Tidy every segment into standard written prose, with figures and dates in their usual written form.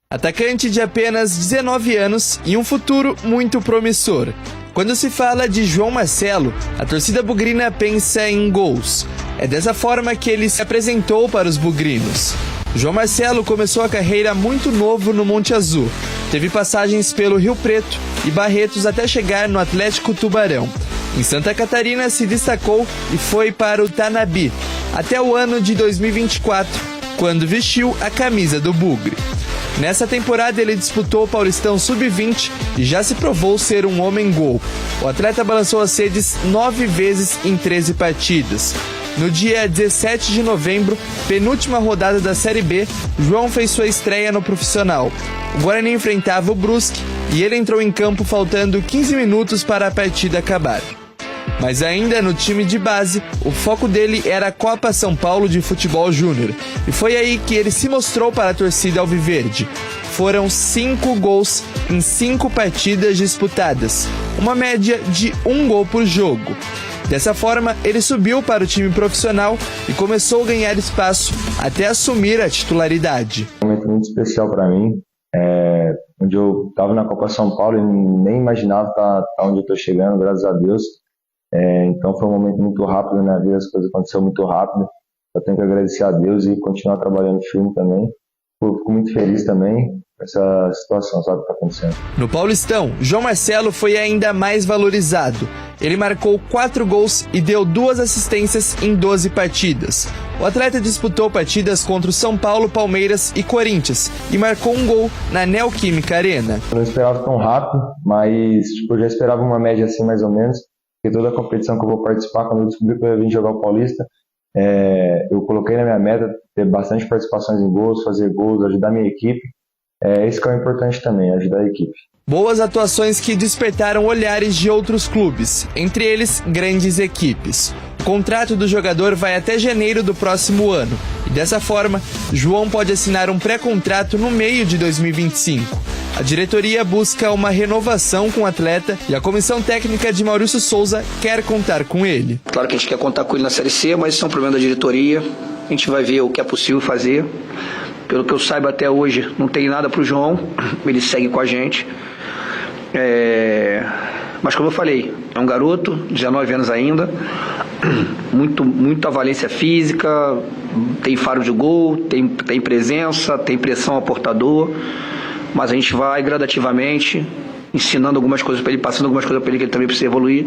Atacante de apenas 19 anos e um futuro muito promissor. Quando se fala de João Marcelo, a torcida bugrina pensa em gols. É dessa forma que ele se apresentou para os bugrinos. João Marcelo começou a carreira muito novo no Monte Azul. Teve passagens pelo Rio Preto e Barretos até chegar no Atlético Tubarão. Em Santa Catarina se destacou e foi para o Tanabi, até o ano de 2024, quando vestiu a camisa do Bugre. Nessa temporada ele disputou o Paulistão Sub-20 e já se provou ser um homem-gol. O atleta balançou as redes 9 vezes em 13 partidas. No dia 17 de novembro, penúltima rodada da Série B, João fez sua estreia no profissional. O Guarani enfrentava o Brusque e ele entrou em campo faltando 15 minutos para a partida acabar. Mas ainda no time de base, o foco dele era a Copa São Paulo de Futebol Júnior. E foi aí que ele se mostrou para a torcida alviverde. Foram 5 gols em 5 partidas disputadas, uma média de 1 gol por jogo. Dessa forma, ele subiu para o time profissional e começou a ganhar espaço até assumir a titularidade. Um momento muito especial para mim, onde eu estava na Copa São Paulo e nem imaginava estar onde eu estou chegando, graças a Deus. Então foi um momento muito rápido na minha vida, as coisas aconteceram muito rápido. Eu tenho que agradecer a Deus e continuar trabalhando firme também. Fico muito feliz também com essa situação, sabe, que está acontecendo. No Paulistão, João Marcelo foi ainda mais valorizado. Ele marcou 4 gols e deu 2 assistências em 12 partidas. O atleta disputou partidas contra o São Paulo, Palmeiras e Corinthians e marcou 1 gol na Neoquímica Arena. Eu não esperava tão rápido, mas eu já esperava uma média assim mais ou menos. Porque toda a competição que eu vou participar, quando eu descobri que eu ia vir jogar o Paulista, eu coloquei na minha meta ter bastante participações em gols, fazer gols, ajudar a minha equipe. Isso que é o importante também, ajudar a equipe. Boas atuações que despertaram olhares de outros clubes, entre eles grandes equipes. O contrato do jogador vai até janeiro do próximo ano e dessa forma, João pode assinar um pré-contrato no meio de 2025. A diretoria busca uma renovação com o atleta e a comissão técnica de Maurício Souza quer contar com ele. Claro que a gente quer contar com ele na Série C, mas isso é um problema da diretoria. A gente vai ver o que é possível fazer. Pelo que eu saiba até hoje, não tem nada para o João, ele segue com a gente. Mas como eu falei, é um garoto, 19 anos ainda, muita valência física, tem faro de gol, tem presença, tem pressão ao portador, mas a gente vai gradativamente ensinando algumas coisas para ele, passando algumas coisas para ele que ele também precisa evoluir,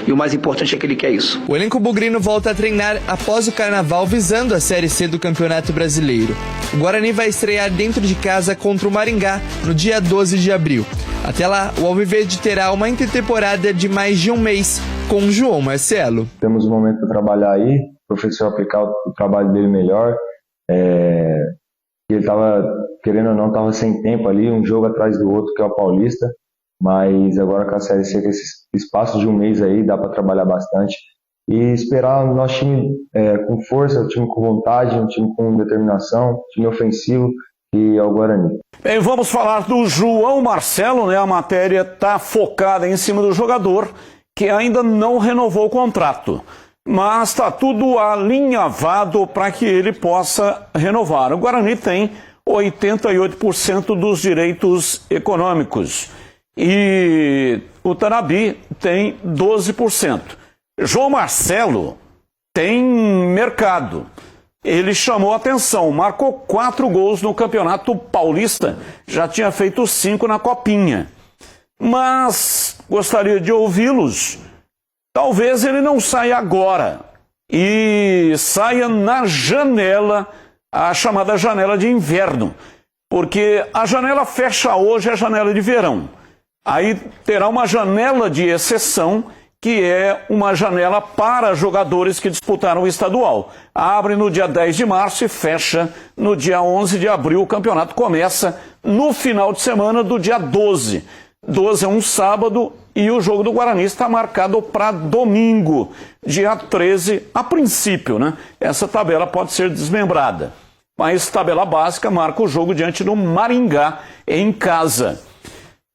e o mais importante é que ele quer isso. O elenco bugrino volta a treinar após o Carnaval visando a Série C do Campeonato Brasileiro. O Guarani vai estrear dentro de casa contra o Maringá no dia 12 de abril. Até lá, o Alviverde terá uma intertemporada de mais de um mês com o João Marcelo. Temos um momento para trabalhar aí, o professor aplicar o trabalho dele melhor. Ele estava, querendo ou não, estava sem tempo ali, um jogo atrás do outro, que é o Paulista. Mas agora com a Série C, com esse espaço de um mês aí, dá para trabalhar bastante. E esperar o nosso time com força, um time com vontade, um time com determinação, um time ofensivo, que é o Guarani. Bem, vamos falar do João Marcelo, né? A matéria está focada em cima do jogador, que ainda não renovou o contrato. Mas está tudo alinhavado para que ele possa renovar. O Guarani tem 88% dos direitos econômicos. E o Tanabi tem 12%. João Marcelo tem mercado. Ele chamou atenção, marcou 4 gols no Campeonato Paulista, já tinha feito 5 na Copinha. Mas gostaria de ouvi-los. Talvez ele não saia agora e saia na janela, a chamada janela de inverno. Porque a janela fecha hoje, é a janela de verão. Aí terá uma janela de exceção, que é uma janela para jogadores que disputaram o estadual. Abre no dia 10 de março e fecha no dia 11 de abril. O campeonato começa no final de semana do dia 12. 12 é um sábado e o jogo do Guarani está marcado para domingo, dia 13, a princípio, né? Essa tabela pode ser desmembrada. Mas tabela básica marca o jogo diante do Maringá em casa.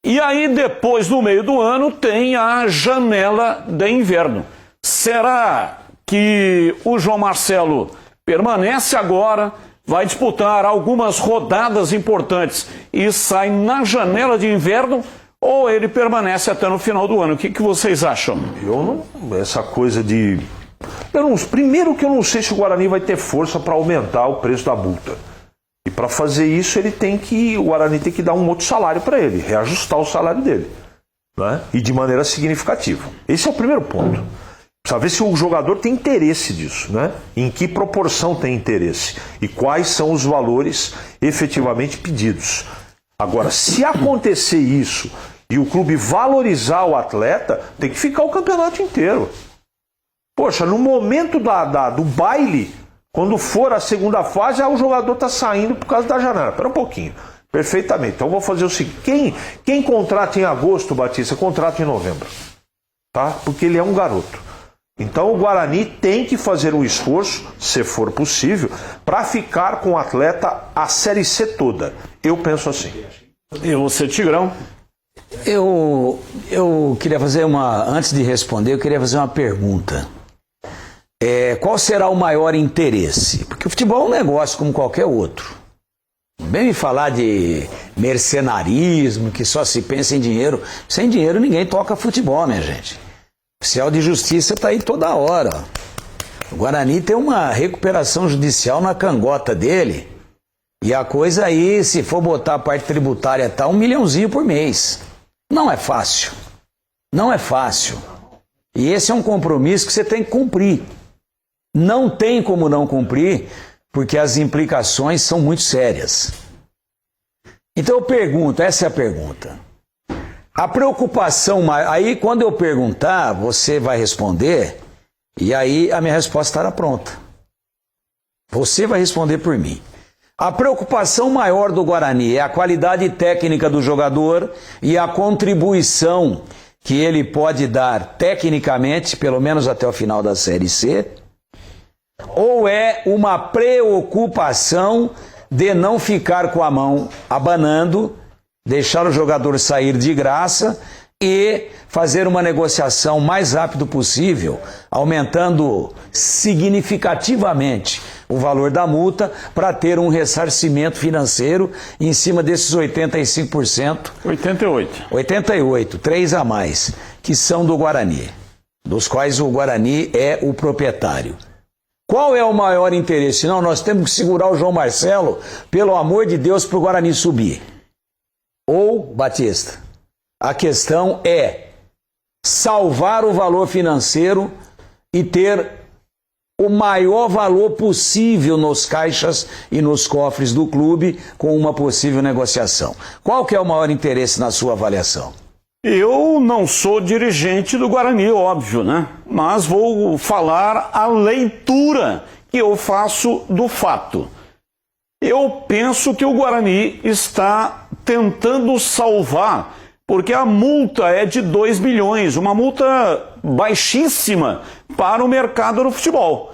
E aí, depois, no meio do ano, tem a janela de inverno. Será que o João Marcelo permanece agora vai disputar algumas rodadas importantes e sai na janela de inverno, ou ele permanece até no final do ano? O que vocês acham? Essa coisa de... primeiro que eu não sei se o Guarani vai ter força para aumentar o preço da multa. E para fazer isso, o Guarani tem que dar um outro salário para ele, reajustar o salário dele, né? E de maneira significativa. Esse é o primeiro ponto. Precisa ver se o jogador tem interesse disso, né? Em que proporção tem interesse e quais são os valores efetivamente pedidos. Agora, se acontecer isso e o clube valorizar o atleta, tem que ficar o campeonato inteiro. Poxa, no momento do baile, quando for a segunda fase, o jogador está saindo por causa da janela. Espera um pouquinho. Perfeitamente. Então vou fazer o seguinte: quem contrata em agosto, Batista, contrata em novembro. Tá? Porque ele é um garoto. Então o Guarani tem que fazer um esforço, se for possível, para ficar com o atleta a Série C toda. Eu penso assim. E você, Tigrão? Eu queria fazer antes de responder, eu queria fazer uma pergunta. Qual será o maior interesse? Porque o futebol é um negócio como qualquer outro. Bem me falar de mercenarismo, que só se pensa em dinheiro. Sem dinheiro ninguém toca futebol, minha gente. O oficial de justiça está aí toda hora. O Guarani tem uma recuperação judicial na cangota dele. E a coisa aí, se for botar a parte tributária, tá 1 milhãozinho por mês. Não é fácil. Não é fácil. E esse é um compromisso que você tem que cumprir. Não tem como não cumprir, porque as implicações são muito sérias. Então eu pergunto, essa é a pergunta. A preocupação, aí quando eu perguntar, você vai responder, e aí a minha resposta estará pronta. Você vai responder por mim. A preocupação maior do Guarani é a qualidade técnica do jogador e a contribuição que ele pode dar tecnicamente, pelo menos até o final da Série C, ou é uma preocupação de não ficar com a mão abanando, deixar o jogador sair de graça e fazer uma negociação mais rápido possível, aumentando significativamente o valor da multa para ter um ressarcimento financeiro em cima desses 85%. 88, 3 a mais, que são do Guarani, dos quais o Guarani é o proprietário. Qual é o maior interesse? Não, nós temos que segurar o João Marcelo, pelo amor de Deus, para o Guarani subir. Ou, Batista, a questão é salvar o valor financeiro e ter o maior valor possível nos caixas e nos cofres do clube com uma possível negociação. Qual que é o maior interesse na sua avaliação? Eu não sou dirigente do Guarani, óbvio, né? Mas vou falar a leitura que eu faço do fato. Eu penso que o Guarani está tentando salvar, porque a multa é de 2 milhões, uma multa baixíssima para o mercado do futebol.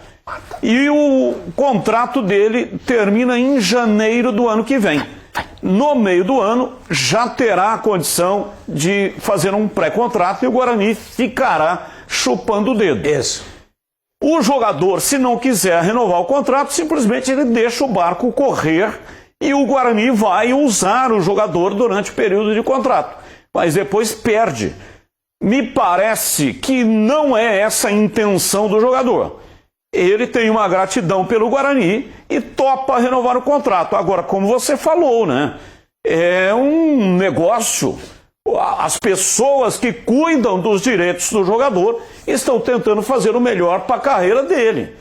E o contrato dele termina em janeiro do ano que vem. No meio do ano já terá a condição de fazer um pré-contrato e o Guarani ficará chupando o dedo. Isso. O jogador, se não quiser renovar o contrato, simplesmente ele deixa o barco correr e o Guarani vai usar o jogador durante o período de contrato. Mas depois perde. Me parece que não é essa a intenção do jogador. Ele tem uma gratidão pelo Guarani e topa renovar o contrato. Agora, como você falou, né? É um negócio. As pessoas que cuidam dos direitos do jogador estão tentando fazer o melhor para a carreira dele.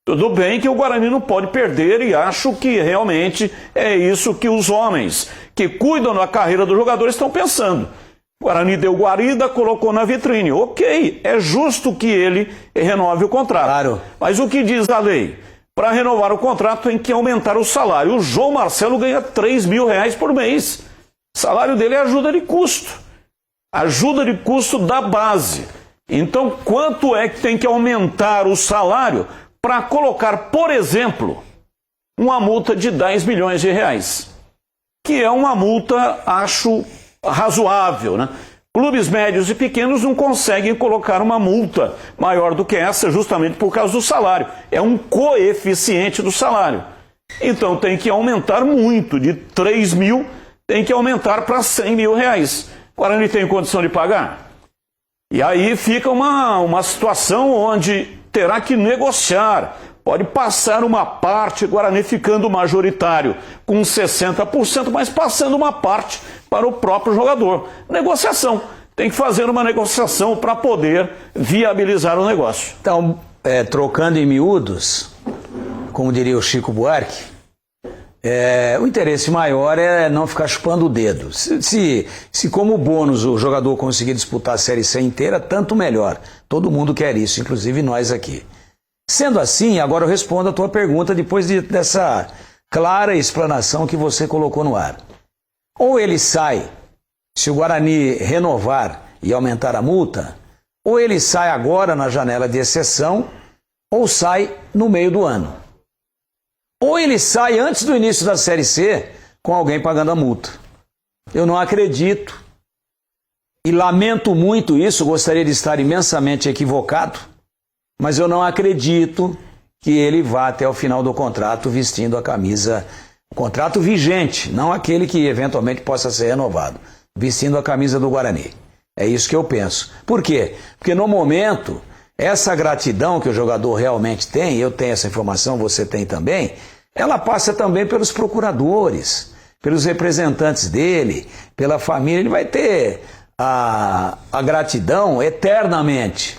Tudo bem que o Guarani não pode perder e acho que realmente é isso que os homens que cuidam da carreira do jogador estão pensando. O Guarani deu guarida, colocou na vitrine. Ok, é justo que ele renove o contrato. Claro. Mas o que diz a lei? Para renovar o contrato tem que aumentar o salário. O João Marcelo ganha R$3.000 por mês. O salário dele é ajuda de custo. Ajuda de custo da base. Então, quanto é que tem que aumentar o salário para colocar, por exemplo, uma multa de R$10 milhões? Que é uma multa, acho, razoável, né? Clubes médios e pequenos não conseguem colocar uma multa maior do que essa justamente por causa do salário. É um coeficiente do salário. Então tem que aumentar muito, de 3 mil tem que aumentar para 100 mil reais. O Guarani tem condição de pagar? E aí fica uma situação onde terá que negociar. Pode passar uma parte, o Guarani ficando majoritário com 60%, mas passando uma parte para o próprio jogador. Negociação. Tem que fazer uma negociação para poder viabilizar o negócio. Então, trocando em miúdos, como diria o Chico Buarque, o interesse maior é não ficar chupando o dedo. Se como bônus o jogador conseguir disputar a Série C inteira, tanto melhor. Todo mundo quer isso, inclusive nós aqui. Sendo assim, agora eu respondo a tua pergunta depois dessa clara explanação que você colocou no ar. Ou ele sai, se o Guarani renovar e aumentar a multa, ou ele sai agora na janela de exceção, ou sai no meio do ano. Ou ele sai antes do início da Série C com alguém pagando a multa. Eu não acredito e lamento muito isso, gostaria de estar imensamente equivocado, mas eu não acredito que ele vá até o final do contrato vestindo a camisa, o contrato vigente, não aquele que eventualmente possa ser renovado, vestindo a camisa do Guarani. É isso que eu penso. Por quê? Porque no momento, essa gratidão que o jogador realmente tem, eu tenho essa informação, você tem também, ela passa também pelos procuradores, pelos representantes dele, pela família. Ele vai ter a gratidão eternamente.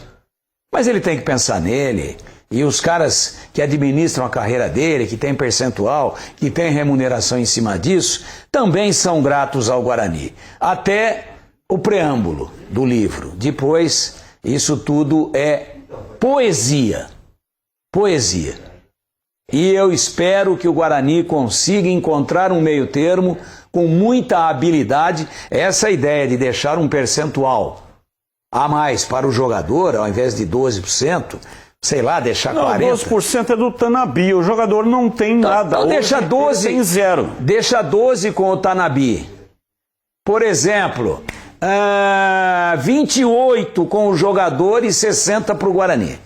Mas ele tem que pensar nele. E os caras que administram a carreira dele, que tem percentual, que tem remuneração em cima disso, também são gratos ao Guarani. Até o preâmbulo do livro. Depois, isso tudo é poesia. Poesia. E eu espero que o Guarani consiga encontrar um meio termo com muita habilidade. Essa ideia de deixar um percentual a mais para o jogador, ao invés de 12%, sei lá, deixar 40%. 12% é do Tanabi, o jogador não tem nada. Então deixa 12, tem zero. Deixa 12 com o Tanabi. Por exemplo, 28 com o jogador e 60 para o Guarani.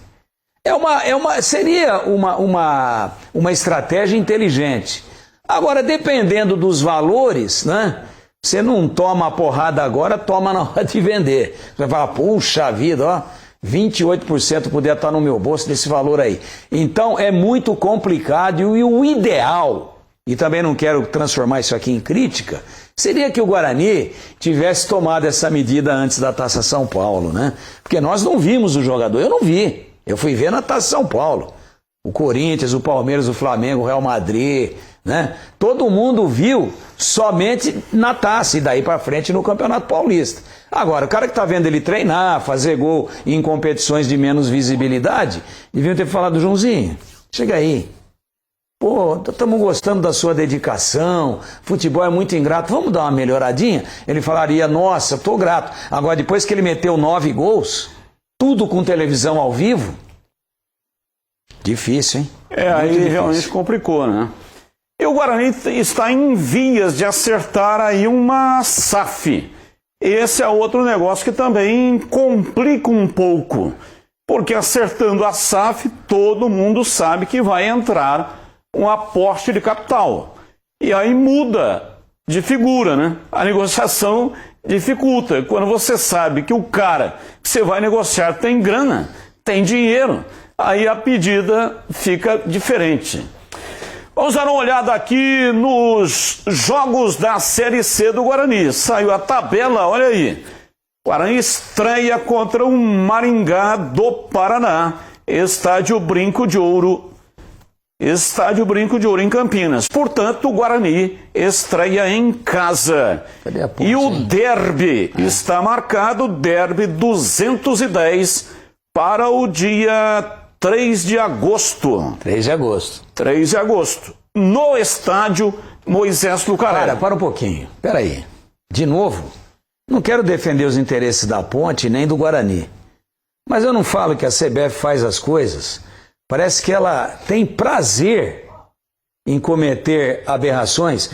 Seria uma estratégia inteligente. Agora, dependendo dos valores, né? Você não toma a porrada agora, toma na hora de vender. Você vai falar, puxa vida, ó, 28% poderia estar no meu bolso desse valor aí. Então é muito complicado e o ideal, e também não quero transformar isso aqui em crítica, seria que o Guarani tivesse tomado essa medida antes da Taça São Paulo, né? Porque nós não vimos o jogador, eu não vi. Eu fui ver na Taça São Paulo. O Corinthians, o Palmeiras, o Flamengo, o Real Madrid, né? Todo mundo viu somente na Taça e daí para frente no Campeonato Paulista. Agora, o cara que está vendo ele treinar, fazer gol em competições de menos visibilidade, deviam ter falado, Joãozinho, chega aí. Pô, estamos gostando da sua dedicação, futebol é muito ingrato, vamos dar uma melhoradinha? Ele falaria, nossa, estou grato. Agora, depois que ele meteu 9 gols, tudo com televisão ao vivo, difícil, hein? Aí difícil. Realmente complicou, né? E o Guarani está em vias de acertar aí uma SAF. Esse é outro negócio que também complica um pouco, porque acertando a SAF, todo mundo sabe que vai entrar um aporte de capital. E aí muda de figura, né? A negociação dificulta. Quando você sabe que o cara que você vai negociar tem grana, tem dinheiro, aí a pedida fica diferente. Vamos dar uma olhada aqui nos jogos da Série C do Guarani. Saiu a tabela, olha aí. O Guarani estreia contra o Maringá do Paraná. Estádio Brinco de Ouro. Estádio Brinco de Ouro em Campinas. Portanto, o Guarani estreia em casa. E o derby está marcado, derby 210, para o dia 3 de agosto. 3 de agosto. 3 de agosto. No estádio Moisés Lucarelli. Para um pouquinho. Peraí. De novo, não quero defender os interesses da Ponte nem do Guarani. Mas eu não falo que a CBF faz as coisas. Parece que ela tem prazer em cometer aberrações.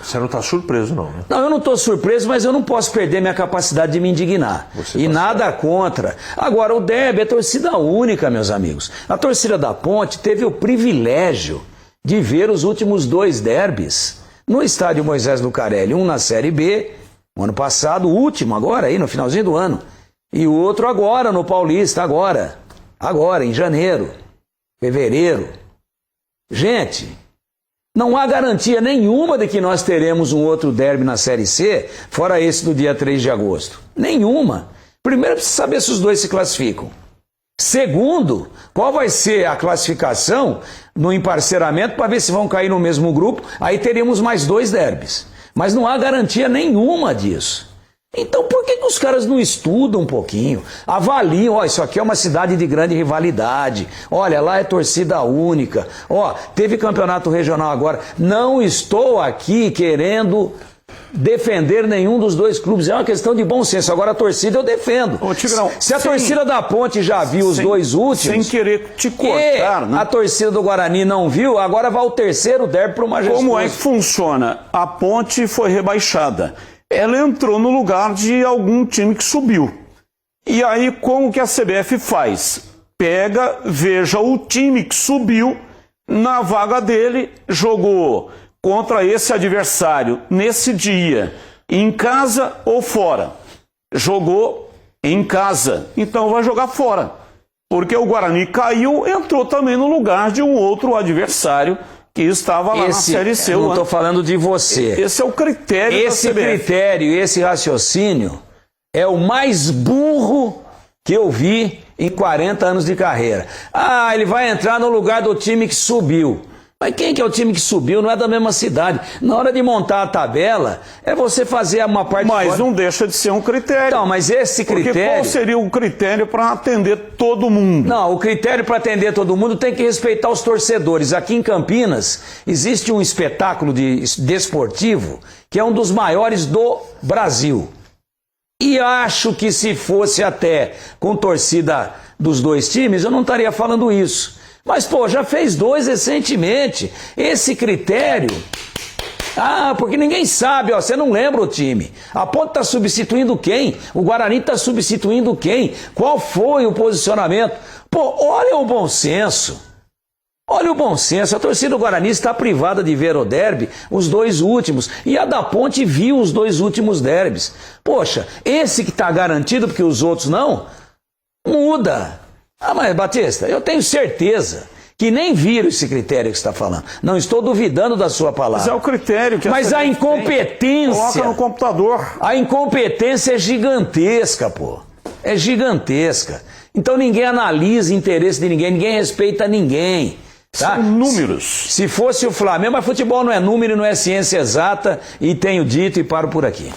Você não está surpreso, não, né? Não, eu não estou surpreso, mas eu não posso perder minha capacidade de me indignar. E nada contra. Agora, o derby é torcida única, meus amigos. A torcida da Ponte teve o privilégio de ver os últimos 2 derbys no estádio Moisés Lucarelli. Um na Série B, no ano passado, o último agora, aí no finalzinho do ano. E o outro agora no Paulista, agora, em janeiro, fevereiro. Gente, não há garantia nenhuma de que nós teremos um outro derby na Série C, fora esse do dia 3 de agosto. Nenhuma. Primeiro, precisa saber se os dois se classificam. Segundo, qual vai ser a classificação no emparceramento para ver se vão cair no mesmo grupo. Aí teríamos mais 2 derbys. Mas não há garantia nenhuma disso. Então por que os caras não estudam um pouquinho? Avaliam, ó, isso aqui é uma cidade de grande rivalidade. Olha, lá é torcida única. Ó, teve campeonato regional agora. Não estou aqui querendo defender nenhum dos 2 clubes, é uma questão de bom senso. Agora a torcida eu defendo. Ô, Tigrão, se a torcida da Ponte já viu os 2 últimos, sem querer te cortar, né? A torcida do Guarani não viu, agora vai o terceiro derby para o Majestoso. Como é que funciona? A Ponte foi rebaixada. Ela entrou no lugar de algum time que subiu. E aí como que a CBF faz? Pega, veja o time que subiu, na vaga dele, jogou contra esse adversário nesse dia, em casa ou fora. Jogou em casa, então vai jogar fora. Porque o Guarani caiu, entrou também no lugar de um outro adversário que estava lá na Série C. Eu não estou falando de você. Esse é o critério da CBF. Esse critério, esse raciocínio é o mais burro que eu vi em 40 anos de carreira. Ah, ele vai entrar no lugar do time que subiu. Mas quem que é o time que subiu? Não é da mesma cidade. Na hora de montar a tabela, é você fazer uma parte... Mas não deixa de ser um critério. Então, mas esse critério... Porque qual seria o critério para atender todo mundo? Não, o critério para atender todo mundo tem que respeitar os torcedores. Aqui em Campinas, existe um espetáculo desportivo que é um dos maiores do Brasil. E acho que se fosse até com torcida dos 2 times, eu não estaria falando isso. Mas, pô, já fez 2 recentemente. Esse critério... Ah, porque ninguém sabe, ó, você não lembra o time. A Ponte está substituindo quem? O Guarani está substituindo quem? Qual foi o posicionamento? Pô, olha o bom senso. Olha o bom senso. A torcida do Guarani está privada de ver o derby, os 2 últimos. E a da Ponte viu os 2 últimos derbys. Poxa, esse que está garantido porque os outros não, muda. Ah, mas Batista, eu tenho certeza que nem viram esse critério que você está falando. Não estou duvidando da sua palavra. Mas é o critério que Mas a incompetência... Coloca no computador. A incompetência é gigantesca, pô. É gigantesca. Então ninguém analisa o interesse de ninguém, ninguém respeita ninguém. Tá? São números. Se fosse o Flamengo, mas futebol não é número, não é ciência exata, e tenho dito e paro por aqui.